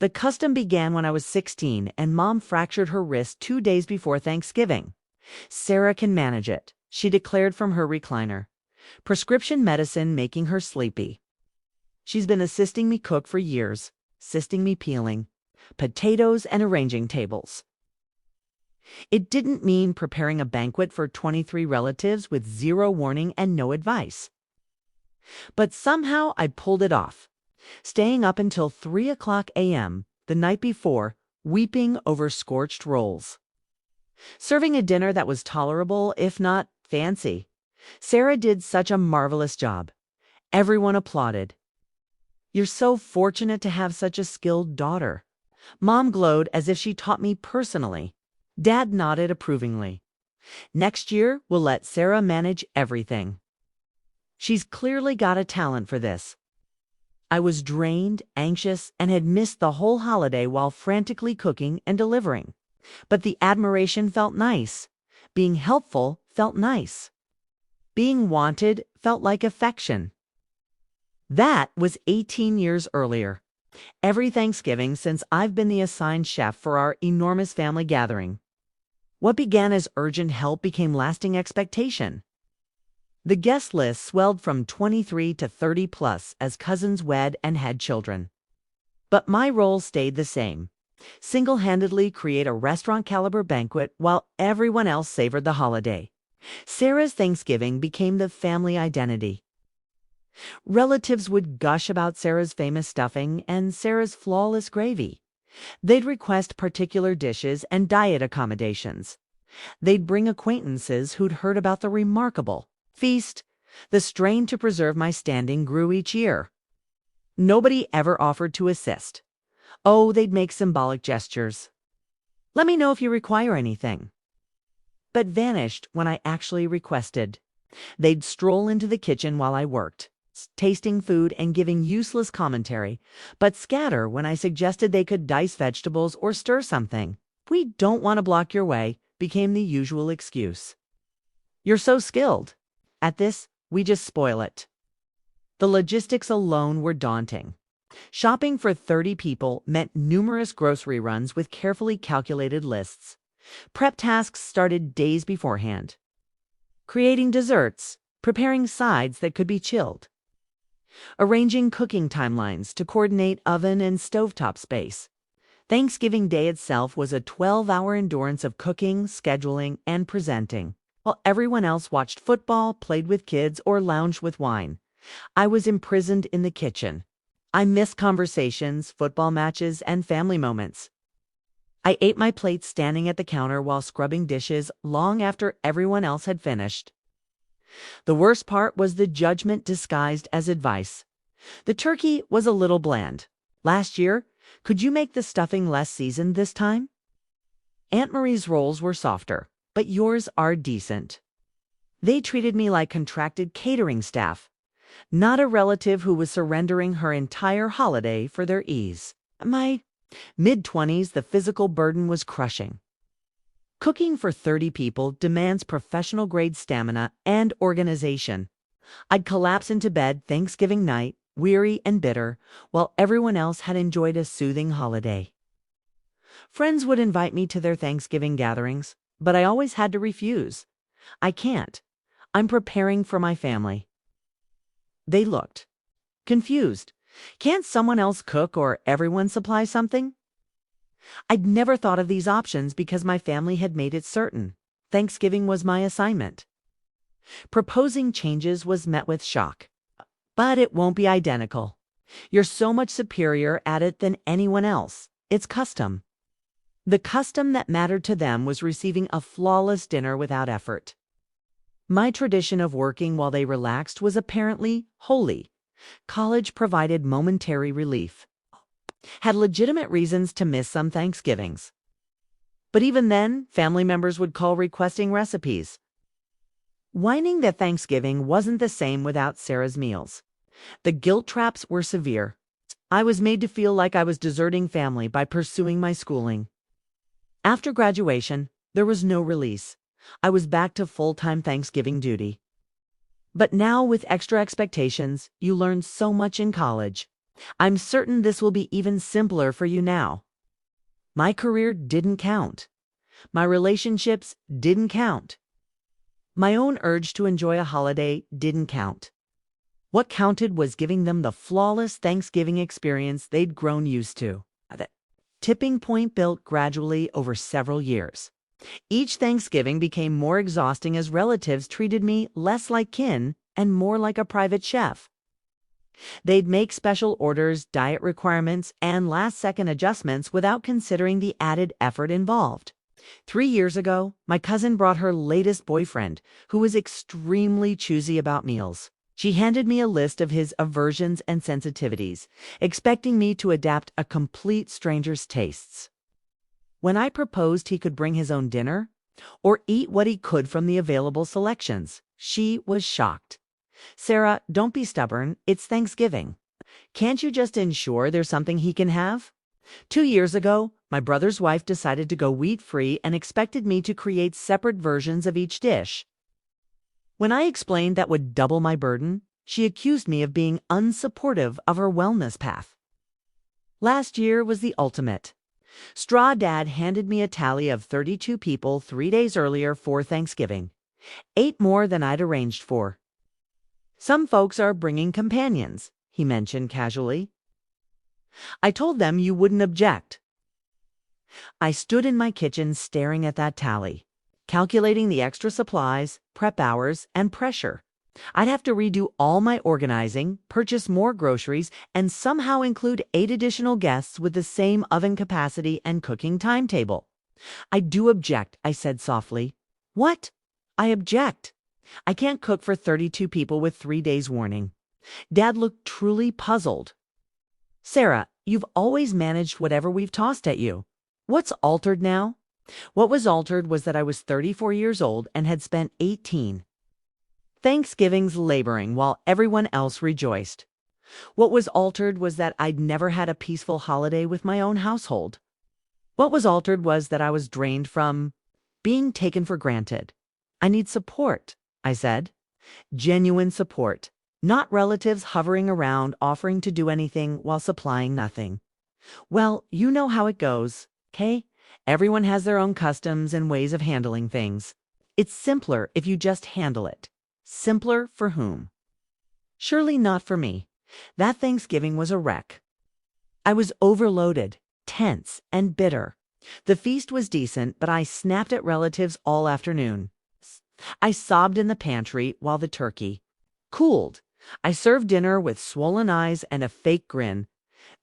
The custom began when I was 16 and Mom fractured her wrist 2 days before Thanksgiving. Sarah can manage it, she declared from her recliner. Prescription medicine making her sleepy. She's been assisting me cook for years, assisting me peeling potatoes and arranging tables. It didn't mean preparing a banquet for 23 relatives with zero warning and no advice. But somehow I pulled it off, staying up until 3 a.m. the night before, weeping over scorched rolls. Serving a dinner that was tolerable, if not fancy. Sarah did such a marvelous job. Everyone applauded. "You're so fortunate to have such a skilled daughter." Mom glowed as if she taught me personally. Dad nodded approvingly. "Next year, we'll let Sarah manage everything. She's clearly got a talent for this." I was drained, anxious, and had missed the whole holiday while frantically cooking and delivering. But the admiration felt nice. Being helpful felt nice. Being wanted felt like affection. That was 18 years earlier. Every Thanksgiving since I've been the assigned chef for our enormous family gathering. What began as urgent help became lasting expectation. The guest list swelled from 23 to 30 plus as cousins wed and had children. But my role stayed the same. Single-handedly create a restaurant-caliber banquet while everyone else savored the holiday. Sarah's Thanksgiving became the family identity. Relatives would gush about Sarah's famous stuffing and Sarah's flawless gravy. They'd request particular dishes and diet accommodations. They'd bring acquaintances who'd heard about the remarkable feast. The strain to preserve my standing grew each year. Nobody ever offered to assist. Oh, they'd make symbolic gestures. "Let me know if you require anything." But vanished when I actually requested. They'd stroll into the kitchen while I worked, tasting food and giving useless commentary, but scatter when I suggested they could dice vegetables or stir something. "We don't want to block your way," became the usual excuse. "You're so skilled. At this, we just spoil it." The logistics alone were daunting. Shopping for 30 people meant numerous grocery runs with carefully calculated lists. Prep tasks started days beforehand. Creating desserts, preparing sides that could be chilled. Arranging cooking timelines to coordinate oven and stovetop space. Thanksgiving Day itself was a 12-hour endurance of cooking, scheduling, and presenting. While everyone else watched football, played with kids, or lounged with wine, I was imprisoned in the kitchen. I missed conversations, football matches, and family moments. I ate my plate standing at the counter while scrubbing dishes long after everyone else had finished. The worst part was the judgment disguised as advice. The turkey was a little bland. "Last year, could you make the stuffing less seasoned this time?" Aunt Marie's rolls were softer, but yours are decent. They treated me like contracted catering staff, not a relative who was surrendering her entire holiday for their ease. My mid-20s, the physical burden was crushing. Cooking for 30 people demands professional-grade stamina and organization. I'd collapse into bed Thanksgiving night, weary and bitter, while everyone else had enjoyed a soothing holiday. Friends would invite me to their Thanksgiving gatherings, but I always had to refuse. "I can't. I'm preparing for my family." They looked confused. "Can't someone else cook or everyone supply something?" I'd never thought of these options because my family had made it certain. Thanksgiving was my assignment. Proposing changes was met with shock. "But it won't be identical. You're so much superior at it than anyone else. It's custom." The custom that mattered to them was receiving a flawless dinner without effort. My tradition of working while they relaxed was apparently holy. College provided momentary relief. Had legitimate reasons to miss some Thanksgivings. But even then, family members would call requesting recipes. Whining that Thanksgiving wasn't the same without Sarah's meals. The guilt traps were severe. I was made to feel like I was deserting family by pursuing my schooling. After graduation, there was no release. I was back to full-time Thanksgiving duty. But now, with extra expectations, you learn so much in college. I'm certain this will be even simpler for you now. My career didn't count. My relationships didn't count. My own urge to enjoy a holiday didn't count. What counted was giving them the flawless Thanksgiving experience they'd grown used to. That tipping point built gradually over several years. Each Thanksgiving became more exhausting as relatives treated me less like kin and more like a private chef. They'd make special orders, diet requirements, and last-second adjustments without considering the added effort involved. 3 years ago, my cousin brought her latest boyfriend, who was extremely choosy about meals. She handed me a list of his aversions and sensitivities, expecting me to adapt a complete stranger's tastes. When I proposed he could bring his own dinner, or eat what he could from the available selections, she was shocked. "Sarah, don't be stubborn. It's Thanksgiving. Can't you just ensure there's something he can have?" 2 years ago, my brother's wife decided to go wheat-free and expected me to create separate versions of each dish. When I explained that would double my burden, she accused me of being unsupportive of her wellness path. Last year was the ultimate. Straw Dad handed me a tally of 32 people 3 days earlier for Thanksgiving, 8 more than I'd arranged for. "Some folks are bringing companions," he mentioned casually. "I told them you wouldn't object." I stood in my kitchen staring at that tally, calculating the extra supplies, prep hours, and pressure. I'd have to redo all my organizing, purchase more groceries, and somehow include 8 additional guests with the same oven capacity and cooking timetable. "I do object," I said softly. "What?" "I object. I can't cook for 32 people with 3 days warning." Dad looked truly puzzled. "Sarah, you've always managed whatever we've tossed at you. What's altered now?" What was altered was that I was 34 years old and had spent 18 Thanksgivings laboring while everyone else rejoiced. What was altered was that I'd never had a peaceful holiday with my own household. What was altered was that I was drained from being taken for granted. "I need support," I said. "Genuine support, not relatives hovering around offering to do anything while supplying nothing." Well, you know how it goes, okay? Everyone has their own customs and ways of handling things. It's simpler if you just handle it. Simpler for whom? Surely not for me. That Thanksgiving was a wreck. I was overloaded, tense, and bitter. The feast was decent, but I snapped at relatives all afternoon. I sobbed in the pantry while the turkey cooled. I served dinner with swollen eyes and a fake grin,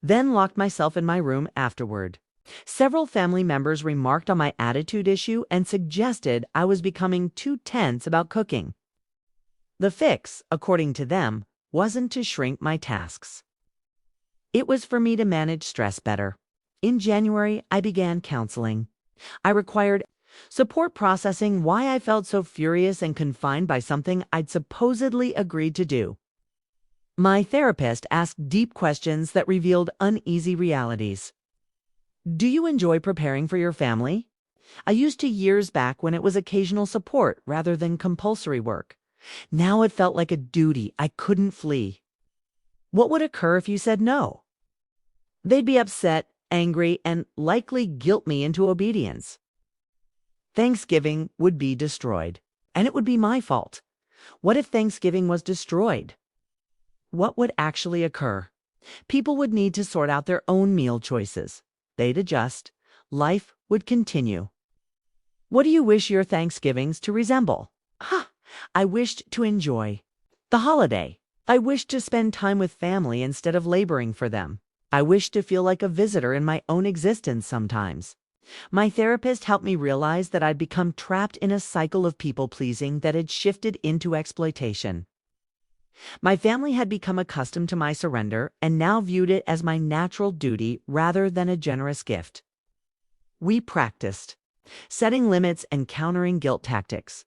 then locked myself in my room afterward. Several family members remarked on my attitude issue and suggested I was becoming too tense about cooking. The fix, according to them, wasn't to shrink my tasks. It was for me to manage stress better. In January, I began counseling. I required support processing why I felt so furious and confined by something I'd supposedly agreed to do. My therapist asked deep questions that revealed uneasy realities. "Do you enjoy preparing for your family?" I used to years back when it was occasional support rather than compulsory work. Now it felt like a duty I couldn't flee. "What would occur if you said no?" "They'd be upset, angry, and likely guilt me into obedience. Thanksgiving would be destroyed, and it would be my fault. What if Thanksgiving was destroyed? What would actually occur? People would need to sort out their own meal choices. They'd adjust. Life would continue. What do you wish your Thanksgivings to resemble?" I wished to enjoy the holiday. I wished to spend time with family instead of laboring for them. I wished to feel like a visitor in my own existence sometimes. My therapist helped me realize that I'd become trapped in a cycle of people-pleasing that had shifted into exploitation. My family had become accustomed to my surrender and now viewed it as my natural duty rather than a generous gift. We practiced setting limits and countering guilt tactics.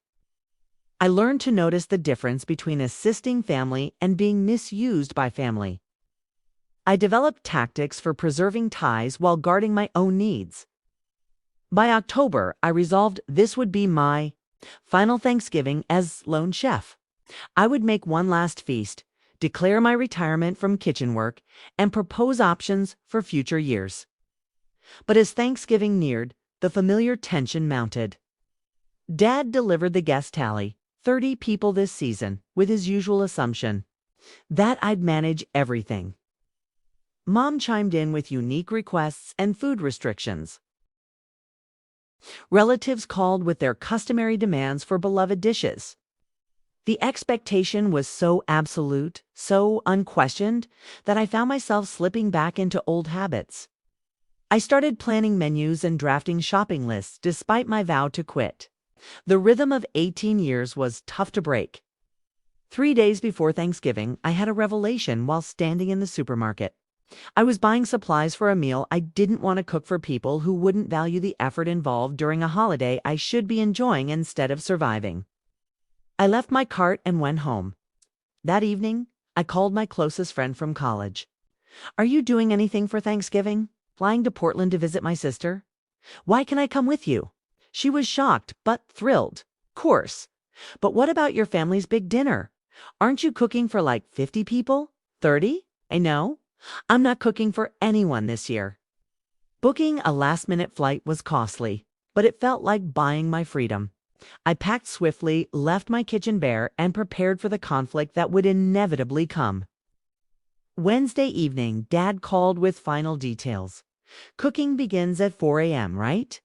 I learned to notice the difference between assisting family and being misused by family. I developed tactics for preserving ties while guarding my own needs. By October, I resolved this would be my final Thanksgiving as lone chef. I would make one last feast, declare my retirement from kitchen work, and propose options for future years. But as Thanksgiving neared, the familiar tension mounted. Dad delivered the guest tally, 30 people this season, with his usual assumption that I'd manage everything. Mom chimed in with unique requests and food restrictions. Relatives called with their customary demands for beloved dishes. The expectation was so absolute, so unquestioned, that I found myself slipping back into old habits. I started planning menus and drafting shopping lists despite my vow to quit. The rhythm of 18 years was tough to break. 3 days before Thanksgiving, I had a revelation while standing in the supermarket. I was buying supplies for a meal I didn't want to cook for people who wouldn't value the effort involved during a holiday I should be enjoying instead of surviving. I left my cart and went home. That evening, I called my closest friend from college. "Are you doing anything for Thanksgiving? Flying to Portland to visit my sister? Why can I come with you?" She was shocked, but thrilled. "Course. But what about your family's big dinner? Aren't you cooking for like 50 people? 30? I know. I'm not cooking for anyone this year." Booking a last-minute flight was costly, but it felt like buying my freedom. I packed swiftly, left my kitchen bare, and prepared for the conflict that would inevitably come. Wednesday evening, Dad called with final details. "Cooking begins at 4 a.m., right?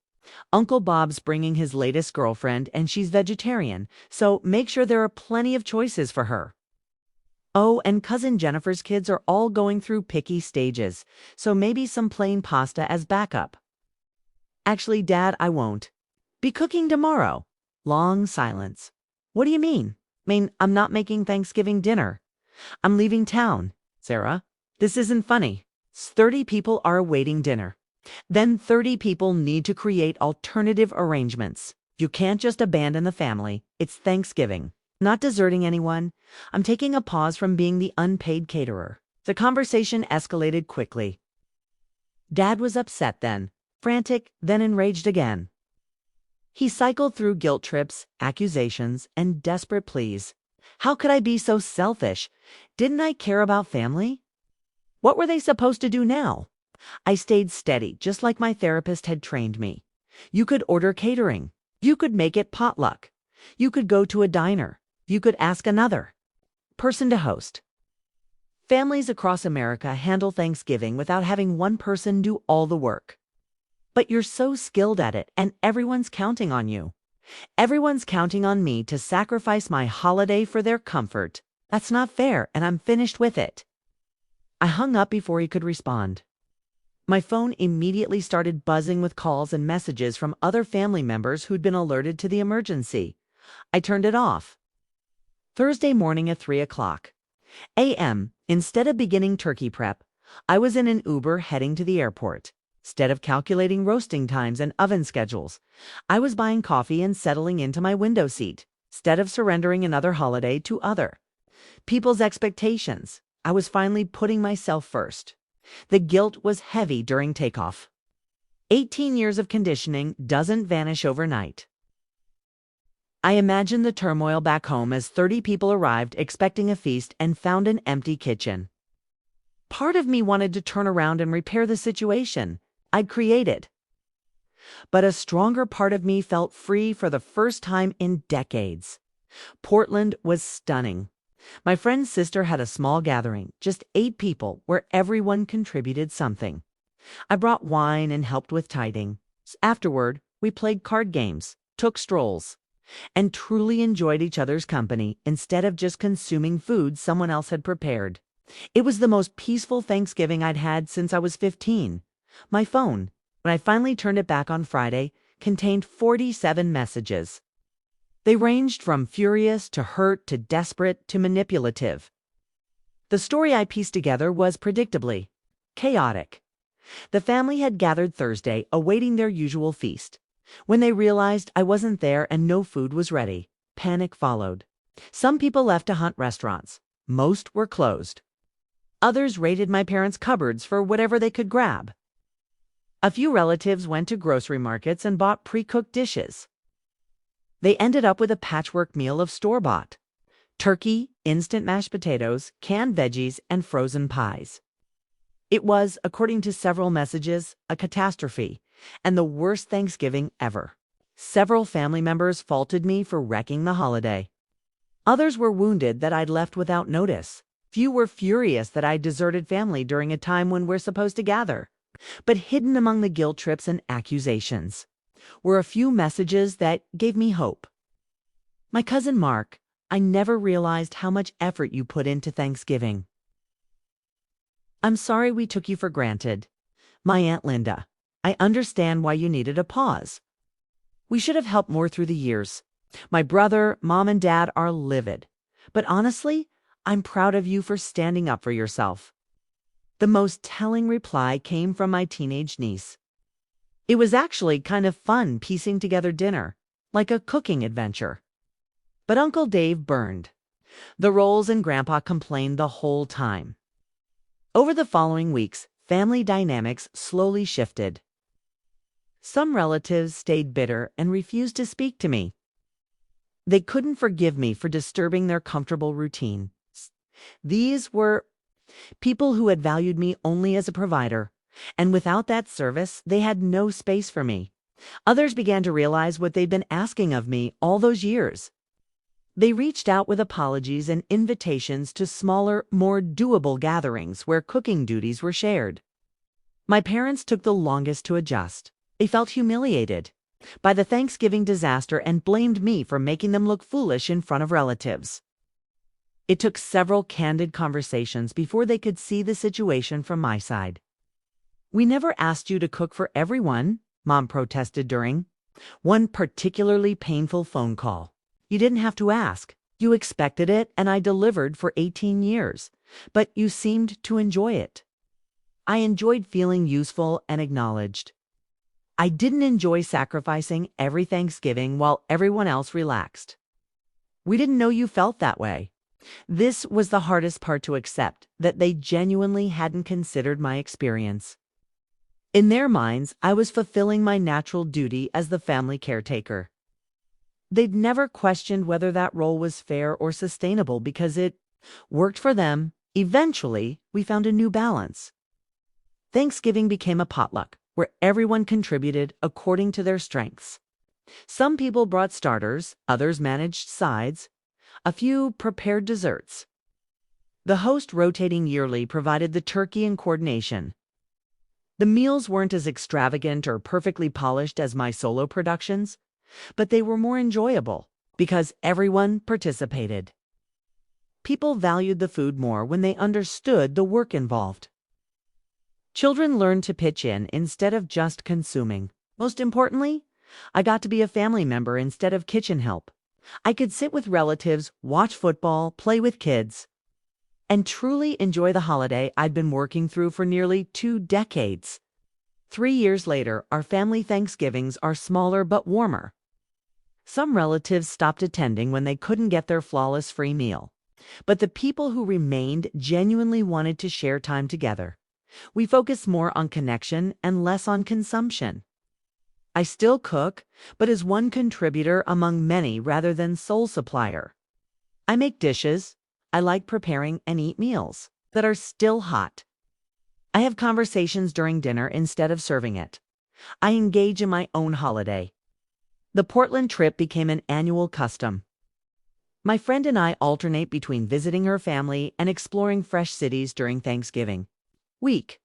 Uncle Bob's bringing his latest girlfriend, and she's vegetarian, so make sure there are plenty of choices for her. Oh, and Cousin Jennifer's kids are all going through picky stages, so maybe some plain pasta as backup." "Actually, Dad, I won't be cooking tomorrow." Long silence. "What do you mean?" I'm not making Thanksgiving dinner. I'm leaving town." "Sarah, this isn't funny. 30 people are awaiting dinner. Then 30 people need to create alternative arrangements. You can't just abandon the family. It's Thanksgiving. Not deserting anyone. I'm taking a pause from being the unpaid caterer." The conversation escalated quickly. Dad was upset then, frantic, then enraged again. He cycled through guilt trips, accusations, and desperate pleas. How could I be so selfish? Didn't I care about family? What were they supposed to do now? I stayed steady, just like my therapist had trained me. You could order catering. You could make it potluck. You could go to a diner. You could ask another person to host. Families across America handle Thanksgiving without having one person do all the work. But you're so skilled at it, and everyone's counting on you. Everyone's counting on me to sacrifice my holiday for their comfort. That's not fair, and I'm finished with it. I hung up before he could respond. My phone immediately started buzzing with calls and messages from other family members who'd been alerted to the emergency. I turned it off. Thursday morning at 3 o'clock a.m., instead of beginning turkey prep, I was in an Uber heading to the airport. Instead of calculating roasting times and oven schedules, I was buying coffee and settling into my window seat. Instead of surrendering another holiday to other people's expectations, I was finally putting myself first. The guilt was heavy during takeoff. 18 years of conditioning doesn't vanish overnight. I imagined the turmoil back home as 30 people arrived expecting a feast and found an empty kitchen. Part of me wanted to turn around and repair the situation I'd created. But a stronger part of me felt free for the first time in decades. Portland was stunning. My friend's sister had a small gathering, just 8 people, where everyone contributed something. I brought wine and helped with tidying. Afterward, we played card games, took strolls, and truly enjoyed each other's company instead of just consuming food someone else had prepared. It was the most peaceful Thanksgiving I'd had since I was 15. My phone, when I finally turned it back on Friday, contained 47 messages. They ranged from furious to hurt to desperate to manipulative. The story I pieced together was predictably chaotic. The family had gathered Thursday, awaiting their usual feast. When they realized I wasn't there and no food was ready, panic followed. Some people left to hunt restaurants. Most were closed. Others raided my parents' cupboards for whatever they could grab. A few relatives went to grocery markets and bought pre-cooked dishes. They ended up with a patchwork meal of store-bought turkey, instant mashed potatoes, canned veggies, and frozen pies. It was, according to several messages, a catastrophe and the worst Thanksgiving ever. Several family members faulted me for wrecking the holiday. Others were wounded that I'd left without notice. Few were furious that I'd deserted family during a time when we're supposed to gather. But hidden among the guilt trips and accusations were a few messages that gave me hope. My cousin Mark, I never realized how much effort you put into Thanksgiving. I'm sorry we took you for granted. My Aunt Linda, I understand why you needed a pause. We should have helped more through the years. My brother, mom, and dad are livid. But honestly, I'm proud of you for standing up for yourself. The most telling reply came from my teenage niece. It was actually kind of fun piecing together dinner, like a cooking adventure. But Uncle Dave burned the rolls and Grandpa complained the whole time. Over the following weeks, family dynamics slowly shifted. Some relatives stayed bitter and refused to speak to me. They couldn't forgive me for disturbing their comfortable routine. These were people who had valued me only as a provider, and without that service, they had no space for me. Others began to realize what they'd been asking of me all those years. They reached out with apologies and invitations to smaller, more doable gatherings where cooking duties were shared. My parents took the longest to adjust. They felt humiliated by the Thanksgiving disaster and blamed me for making them look foolish in front of relatives. It took several candid conversations before they could see the situation from my side. We never asked you to cook for everyone, Mom protested during one particularly painful phone call. You didn't have to ask. You expected it, and I delivered for 18 years. But you seemed to enjoy it. I enjoyed feeling useful and acknowledged. I didn't enjoy sacrificing every Thanksgiving while everyone else relaxed. We didn't know you felt that way. This was the hardest part to accept, that they genuinely hadn't considered my experience. In their minds, I was fulfilling my natural duty as the family caretaker. They'd never questioned whether that role was fair or sustainable because it worked for them. Eventually, we found a new balance. Thanksgiving became a potluck where everyone contributed according to their strengths. Some people brought starters, others managed sides, a few prepared desserts. The host, rotating yearly, provided the turkey and coordination. The meals weren't as extravagant or perfectly polished as my solo productions, but they were more enjoyable because everyone participated. People valued the food more when they understood the work involved. Children learned to pitch in instead of just consuming. Most importantly, I got to be a family member instead of kitchen help. I could sit with relatives, watch football, play with kids, and truly enjoy the holiday I'd been working through for nearly 2 decades. 3 years later, our family Thanksgivings are smaller but warmer. Some relatives stopped attending when they couldn't get their flawless free meal, but the people who remained genuinely wanted to share time together. We focus more on connection and less on consumption. I still cook, but as one contributor among many rather than sole supplier. I make dishes. I like preparing and eat meals that are still hot. I have conversations during dinner instead of serving it. I engage in my own holiday. The Portland trip became an annual custom. My friend and I alternate between visiting her family and exploring fresh cities during Thanksgiving week.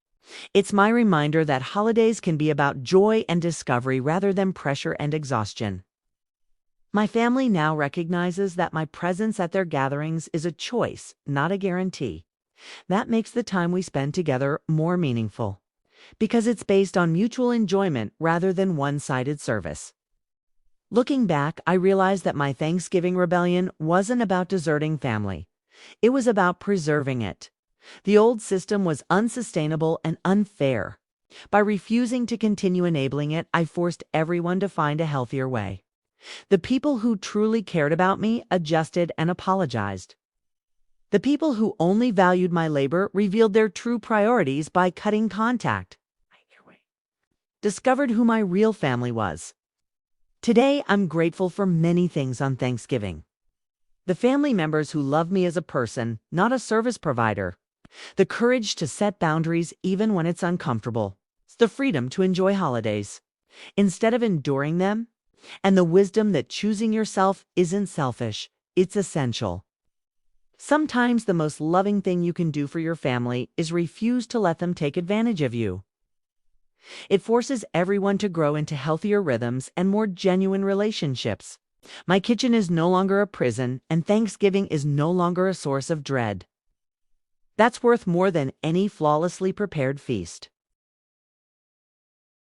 It's my reminder that holidays can be about joy and discovery rather than pressure and exhaustion. My family now recognizes that my presence at their gatherings is a choice, not a guarantee. That makes the time we spend together more meaningful, because it's based on mutual enjoyment rather than one-sided service. Looking back, I realized that my Thanksgiving rebellion wasn't about deserting family. It was about preserving it. The old system was unsustainable and unfair. By refusing to continue enabling it, I forced everyone to find a healthier way. The people who truly cared about me adjusted and apologized. The people who only valued my labor revealed their true priorities by cutting contact. Discovered who my real family was. Today, I'm grateful for many things on Thanksgiving. The family members who love me as a person, not a service provider. The courage to set boundaries even when it's uncomfortable. The freedom to enjoy holidays instead of enduring them. And the wisdom that choosing yourself isn't selfish, it's essential. Sometimes the most loving thing you can do for your family is refuse to let them take advantage of you. It forces everyone to grow into healthier rhythms and more genuine relationships. My kitchen is no longer a prison, and Thanksgiving is no longer a source of dread. That's worth more than any flawlessly prepared feast.